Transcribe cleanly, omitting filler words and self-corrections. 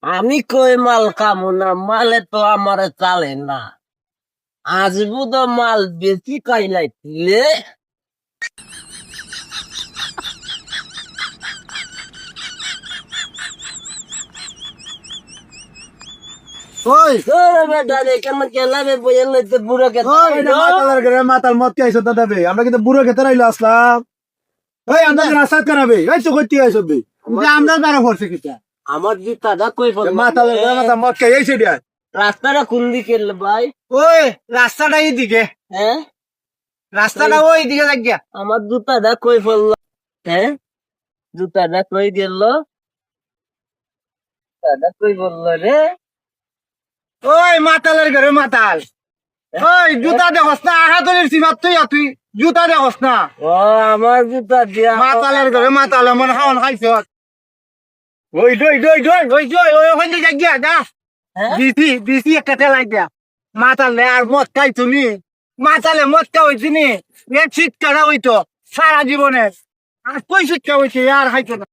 আমি কই মাল খামু না, মালে তো আমার চালে না। আজ বুধ মাল বেশি খাইলাইছিলে। ওই বেটা রে কেন কেলাবে বইয়ের লইতে বুড়ো কে মাতালের ঘরে মাতাল মদ কে আইছো দাদা বে আমরা কিন্তু বুড়ো খেতে রাইলো আসলাম। ওই আমরা রাস্তা করাবে এই তো কইতে আইছো বে আমরা দ্বারা পড়ছে কিটা আমার জুতাটা কই ফেল মাতালের ঘরে মাতাল মদ কে আইছে দিয়া রাস্তাটা কোন দিকে ভাই? ওই রাস্তাটা এইদিকে, হ্যাঁ রাস্তাটা ওই দিকে লাগিয়া। আমার জুতাটা কই ফেলল? হ্যাঁ জুতাটা কই গেল? জুতাটা কই বললো রে? ওই মাতালের ঘরে মাতাল, ওই জুতা দেখস না হাতলের সিমাত তুই জুতা দেখস না। ও আমার জুতা দিয়া মাতালের ঘরে মাতাল মন খাওয়ান খাইছ। ওই দই দই দই ওই দই ওই ওখান থেকে গিয়া যা দিছি দিছি একটা তেলাই দিয়া মাতালে আর মদ খাই তুমি মাতালে মদ খাওয়াইছি নি এ শীত কাটা হইতো সারা জীবনে আর কই শিক্ষা হইছে আর খাইতো না।